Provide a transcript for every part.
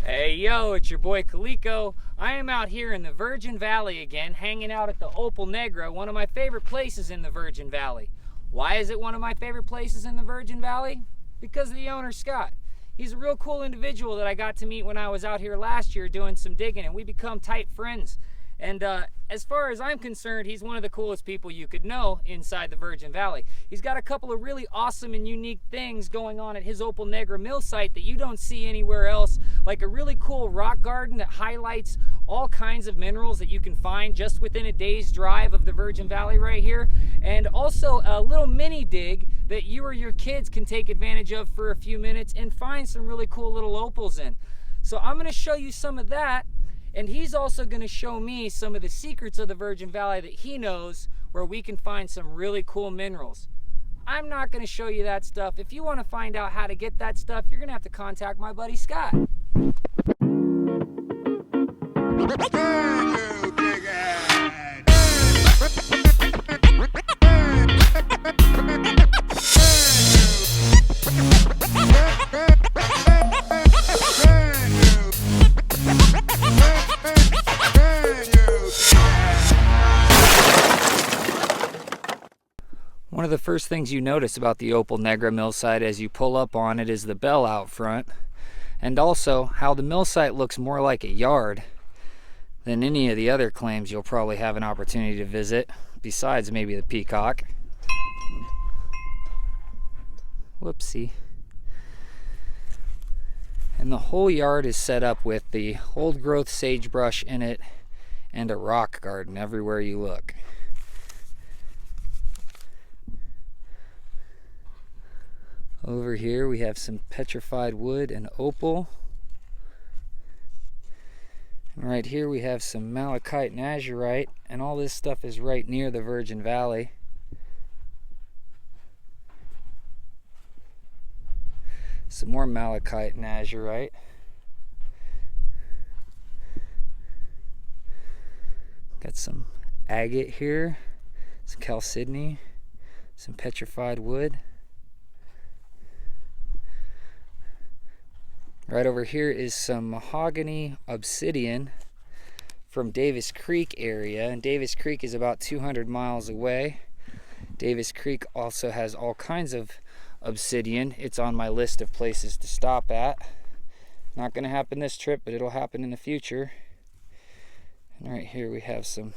Hey yo, it's your boy Caleko. I am out here in the Virgin Valley again, hanging out at the Opal Negra, one of my favorite places in the Virgin Valley. Why is it one of my favorite places in the Virgin Valley? Because of the owner, Scott. He's a real cool individual that I got to meet when I was out here last year doing some digging, and we become tight friends. And as far as I'm concerned, he's one of the coolest people you could know inside the Virgin Valley. He's got a couple of really awesome and unique things going on at his Opal Negra mill site that you don't see anywhere else, like a really cool rock garden that highlights all kinds of minerals that you can find just within a day's drive of the Virgin Valley right here, and also a little mini dig that you or your kids can take advantage of for a few minutes and find some really cool little opals in. So I'm going to show you some of that. And he's also going to show me some of the secrets of the Virgin Valley that he knows, where we can find some really cool minerals. I'm not going to show you that stuff. If you want to find out how to get that stuff, you're going to have to contact my buddy Scott. One of the first things you notice about the Opal Negra mill site as you pull up on it is the bell out front, and also how the mill site looks more like a yard than any of the other claims you'll probably have an opportunity to visit, besides maybe the Peacock. Whoopsie. And the whole yard is set up with the old growth sagebrush in it and a rock garden everywhere you look. Over here we have some petrified wood and opal. And right here we have some malachite and azurite, and all this stuff is right near the Virgin Valley. Some more malachite and azurite. Got some agate here, some chalcedony, some petrified wood. Right over here is some mahogany obsidian from Davis Creek area, and Davis Creek is about 200 miles away. Davis Creek also has all kinds of obsidian. It's on my list of places to stop at. Not going to happen this trip, but it'll happen in the future. And right here we have some,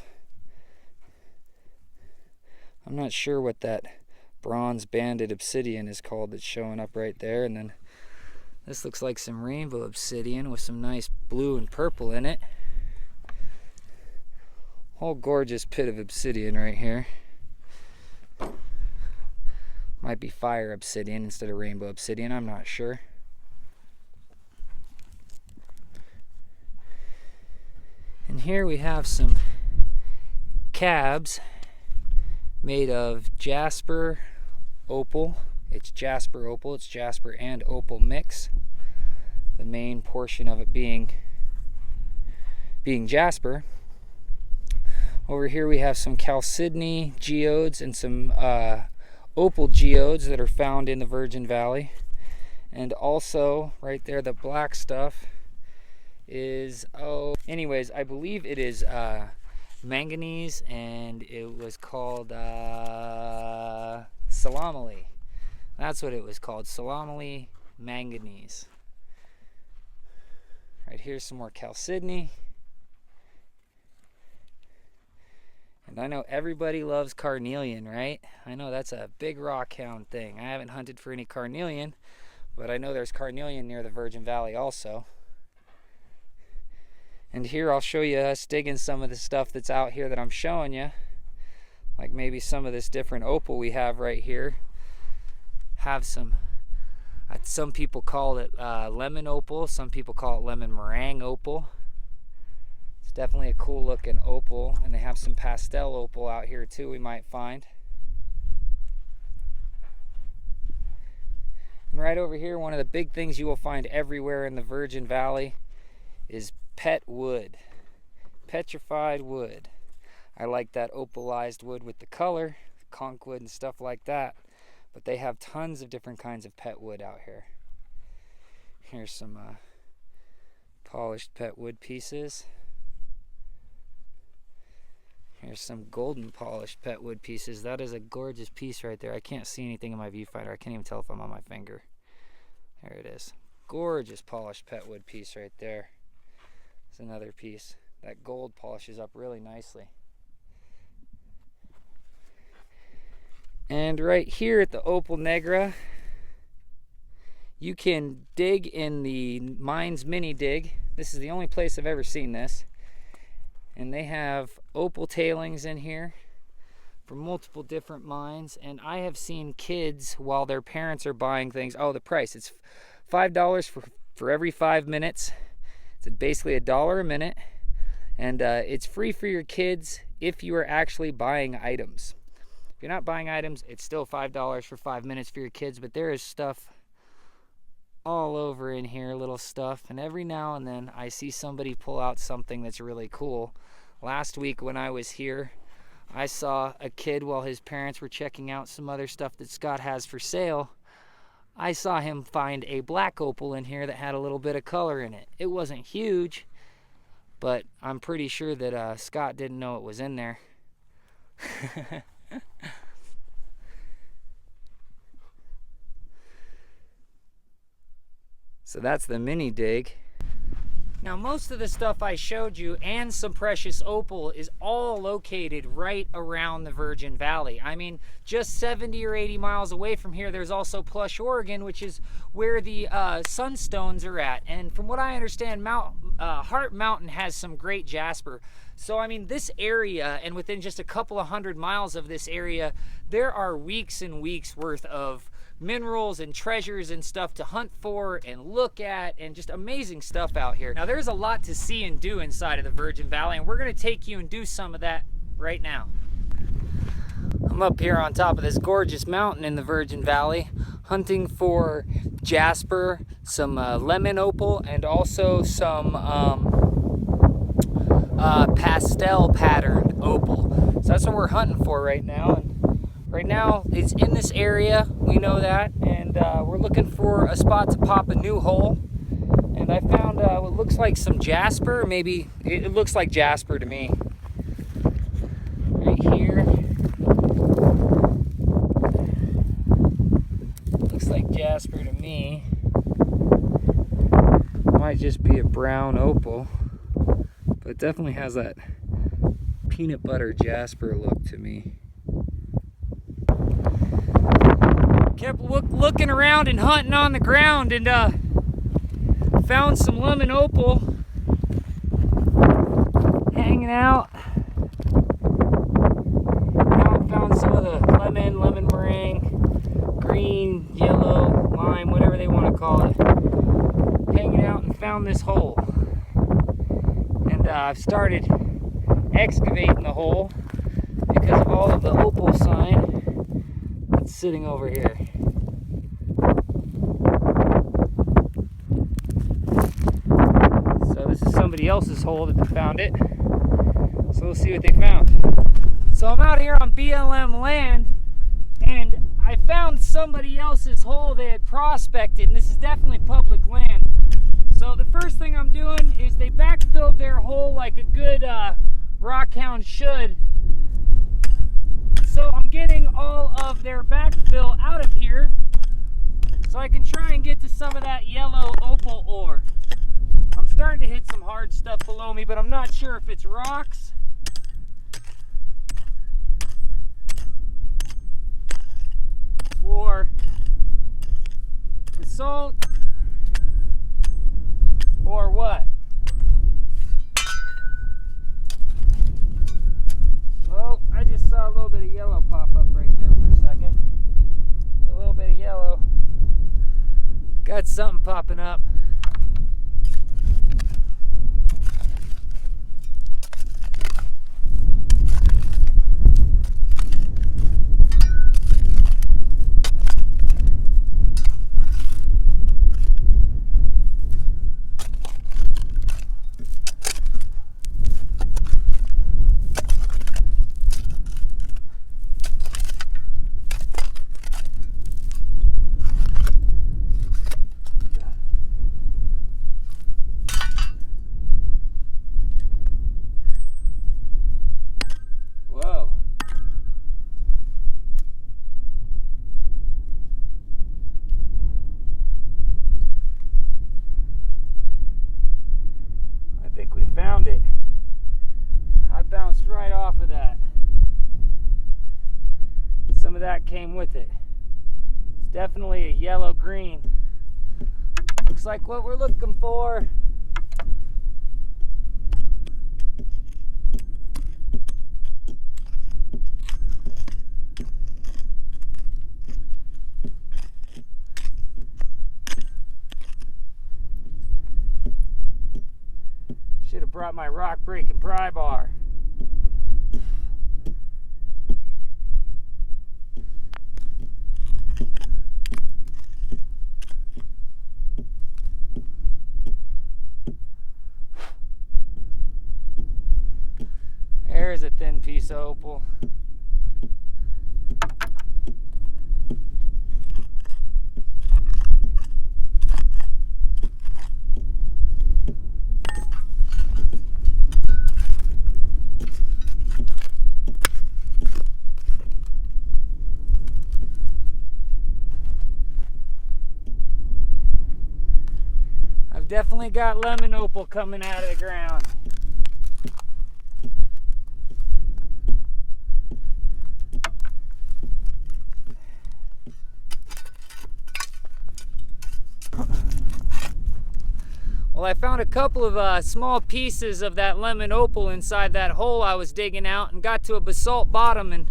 I'm not sure what that bronze banded obsidian is called that's showing up right there, and then this looks like some rainbow obsidian with some nice blue and purple in it. Whole gorgeous pit of obsidian right here. Might be fire obsidian instead of rainbow obsidian, I'm not sure. And here we have some cabs made of jasper opal. It's jasper opal, it's jasper and opal mix. The main portion of it being jasper. Over here we have some chalcedony geodes and some opal geodes that are found in the Virgin Valley. And also right there, the black stuff is, anyways, I believe it is manganese, and it was called salamali. That's what it was called, salamali manganese. Right here's some more chalcedony. And I know everybody loves carnelian, right? I know that's a big rockhound thing. I haven't hunted for any carnelian, but I know there's carnelian near the Virgin Valley also. And here I'll show you us digging some of the stuff that's out here that I'm showing you. Like maybe some of this different opal we have right here. Have some people call it lemon opal, some people call it lemon meringue opal. It's definitely a cool looking opal, and they have some pastel opal out here too we might find. And right over here, one of the big things you will find everywhere in the Virgin Valley is pet wood, petrified wood. I like that opalized wood with the color, conch wood and stuff like that. But they have tons of different kinds of pet wood out here. Here's some polished pet wood pieces. Here's some golden polished pet wood pieces. That is a gorgeous piece right there. I can't see anything in my viewfinder. I can't even tell if I'm on my finger. There it is. Gorgeous polished pet wood piece right there. It's another piece. That gold polishes up really nicely. And right here at the Opal Negra, you can dig in the Mines Mini Dig. This is the only place I've ever seen this. And they have opal tailings in here from multiple different mines. And I have seen kids while their parents are buying things. Oh, the price. It's $5 for every 5 minutes. It's basically $1 a minute. And it's free for your kids if you are actually buying items. If you're not buying items, it's still $5 for 5 minutes for your kids. But there is stuff all over in here, little stuff, and every now and then I see somebody pull out something that's really cool. Last week when I was here, I saw a kid while his parents were checking out some other stuff that Scott has for sale. I saw him find a black opal in here that had a little bit of color in it. It wasn't huge, but I'm pretty sure that Scott didn't know it was in there. So that's the mini dig. Now most of the stuff I showed you and some precious opal is all located right around the Virgin Valley. I mean, just 70 or 80 miles away from here, there's also Plush, Oregon, which is where the sunstones are at. And from what I understand, Heart Mountain has some great jasper. So I mean, this area, and within just a couple of 100 miles of this area, there are weeks and weeks worth of minerals and treasures and stuff to hunt for and look at, and just amazing stuff out here. Now there's a lot to see and do inside of the Virgin Valley, and we're going to take you and do some of that right now. I'm up here on top of this gorgeous mountain in the Virgin Valley hunting for jasper, some lemon opal, and also some pastel patterned opal. So that's what we're hunting for right now. And right now, it's in this area, we know that, and we're looking for a spot to pop a new hole. And I found what looks like some jasper, maybe, it looks like jasper to me. Right here. Looks like jasper to me. Might just be a brown opal, but it definitely has that peanut butter jasper look to me. Kept looking around and hunting on the ground, and found some lemon opal hanging out. Found some of the lemon meringue, green, yellow, lime, whatever they want to call it, hanging out, and found this hole. And I've started excavating the hole because of all of the opal sign that's sitting over here. So this is somebody else's hole that found it. So we'll see what they found. So I'm out here on BLM land, and I found somebody else's hole they had prospected, and this is definitely public land. So the first thing I'm doing is they backfilled their hole like a good rockhound should. So I'm getting all of their backfill out of here so I can try and get to some of that yellow opal ore. I'm starting to hit some hard stuff below me, but I'm not sure if it's rocks or basalt or what. Well, I just saw a little bit of yellow pop up right there for a second. A little bit of yellow. Got something popping up. that came with it. It's definitely a yellow-green. Looks like what we're looking for. Should have brought my rock breaking pry bar. There's a thin piece of opal. I've definitely got lemon opal coming out of the ground. Well, I found a couple of small pieces of that lemon opal inside that hole I was digging out, and got to a basalt bottom and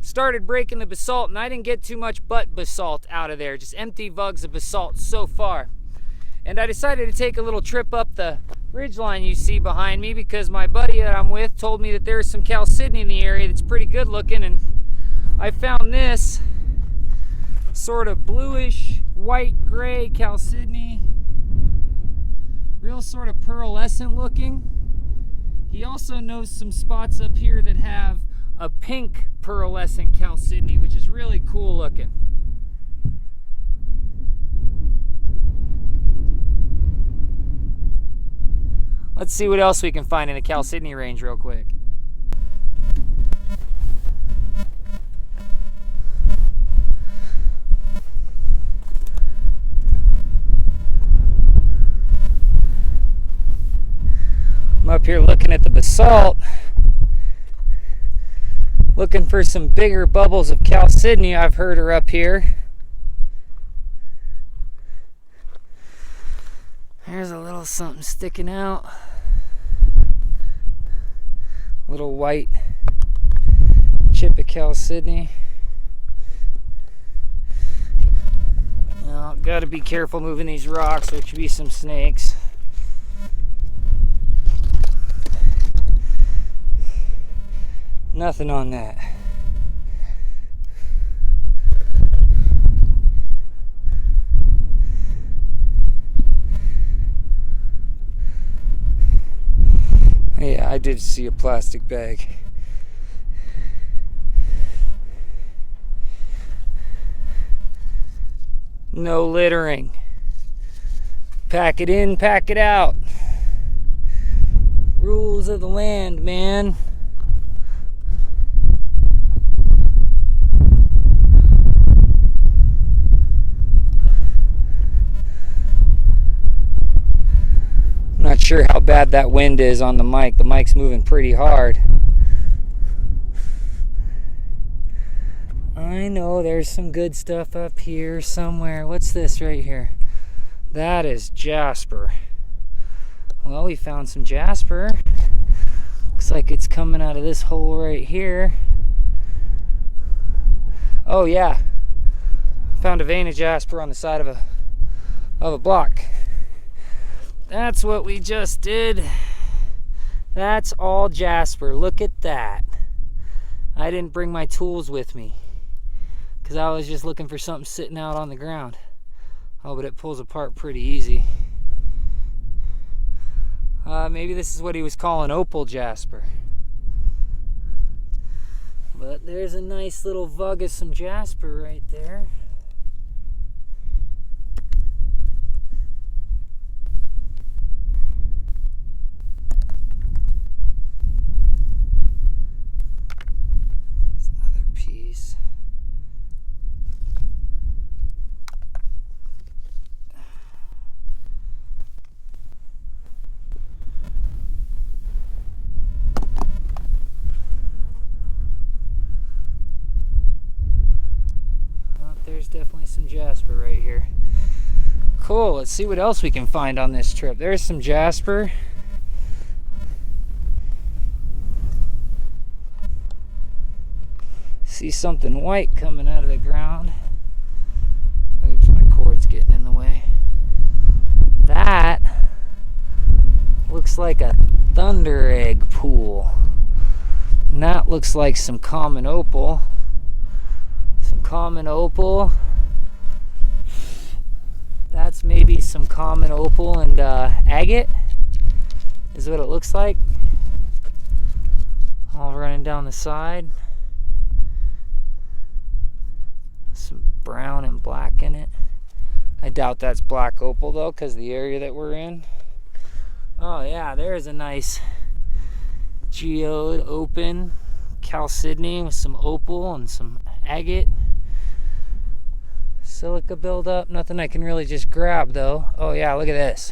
started breaking the basalt, and I didn't get too much but basalt out of there, just empty vugs of basalt so far. And I decided to take a little trip up the ridgeline you see behind me, because my buddy that I'm with told me that there's some chalcedony in the area that's pretty good looking, and I found this sort of bluish white gray chalcedony, real sort of pearlescent looking. He also knows some spots up here that have a pink pearlescent chalcedony, which is really cool looking. Let's see what else we can find in the chalcedony range real quick. I'm up here looking at the basalt, looking for some bigger bubbles of chalcedony I've heard are up here. There's a little something sticking out. A little white chip of chalcedony. Now, gotta be careful moving these rocks, there could be some snakes. Nothing on that. Yeah, I did see a plastic bag. No littering. Pack it in, pack it out. Rules of the land, man. Not sure how bad that wind is on the mic. The mic's moving pretty hard. I know there's some good stuff up here somewhere. What's this right here? That is jasper. Well, we found some jasper. Looks like it's coming out of this hole right here. Oh yeah. Found a vein of jasper on the side of a block. That's what we just did. That's all jasper. Look at that. I didn't bring my tools with me because I was just looking for something sitting out on the ground. Oh, but it pulls apart pretty easy. Maybe this is what he was calling opal jasper. But there's a nice little vug of some jasper right there. jasper right here. Cool, let's see what else we can find on this trip. There's some jasper. See something white coming out of the ground. Oops, my cord's getting in the way. That looks like a thunder egg pool. And that looks like some common opal. Some common opal. That's maybe some common opal and agate is what it looks like. All running down the side. Some brown and black in it. I doubt that's black opal though, because of the area that we're in. Oh yeah, there's a nice geode open chalcedony with some opal and some agate. Silica buildup, nothing I can really just grab though. Oh yeah, look at this.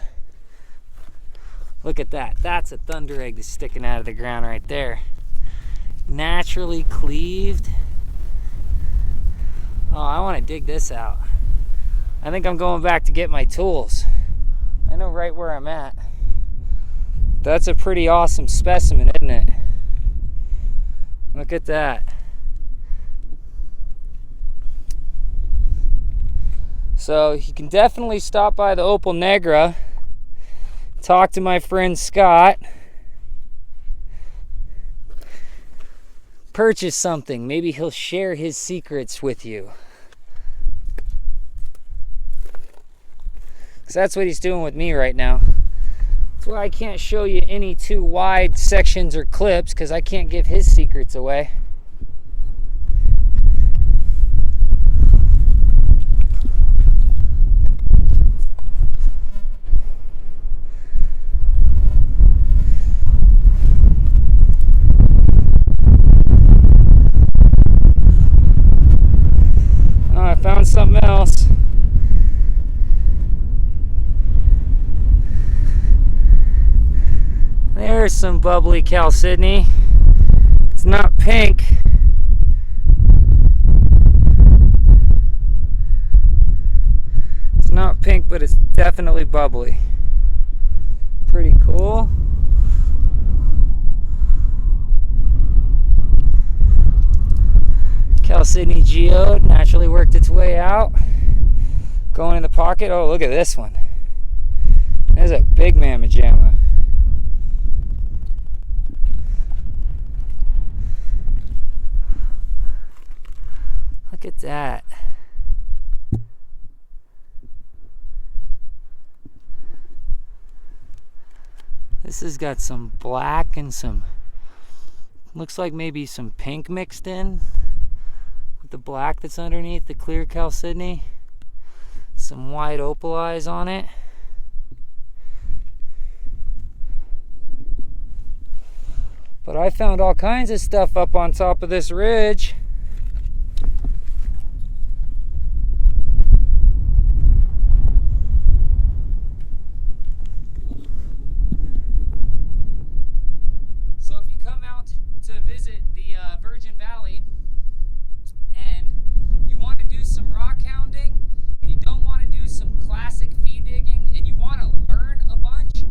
Look at that. That's a thunder egg that's sticking out of the ground right there. Naturally cleaved. Oh, I want to dig this out. I think I'm going back to get my tools. I know right where I'm at. That's a pretty awesome specimen, isn't it? Look at that. So you can definitely stop by the Opal Negra, talk to my friend Scott, purchase something. Maybe he'll share his secrets with you. Because that's what he's doing with me right now. That's why I can't show you any too wide sections or clips, because I can't give his secrets away. Oh, I found something else. There's some bubbly chalcedony. It's not pink. It's not pink, but it's definitely bubbly. Pretty cool. Chalcedony geode naturally worked its way out. Going in the pocket. Oh, look at this one. There's a big mamma jamma. Look at that. This has got some black and some, looks like maybe some pink mixed in with the black that's underneath the clear chalcedony. Some white opal eyes on it. But I found all kinds of stuff up on top of this ridge. Virgin Valley and you want to do some rockhounding and you don't want to do some classic fee digging and you want to learn a bunch,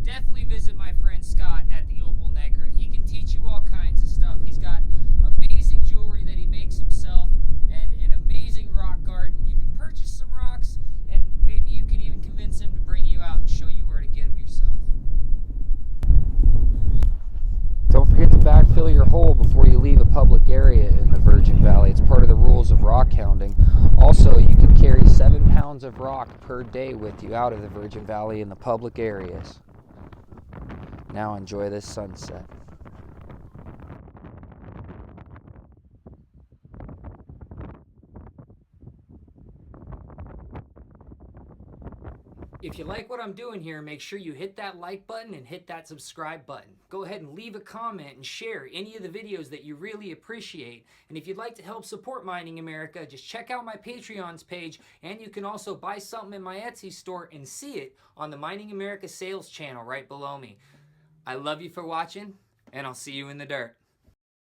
definitely visit my friend Scott at the Opal Negra. He can teach you all kinds of stuff. He's got amazing jewelry that he makes himself and an amazing rock garden. You can purchase some rocks and maybe you can even convince him to bring you out and show you where to get them yourself. Don't forget to backfill your hole before you leave a public area in the Virgin Valley. It's part of the rules of rockhounding. Also, you can carry 7 pounds of rock per day with you out of the Virgin Valley in the public areas. Now enjoy this sunset. If you like what I'm doing here, make sure you hit that like button and hit that subscribe button. Go ahead and leave a comment and share any of the videos that you really appreciate. And if you'd like to help support Mining America, just check out my Patreon's page, and you can also buy something in my Etsy store and see it on the Mining America sales channel right below me. I love you for watching, and I'll see you in the dirt.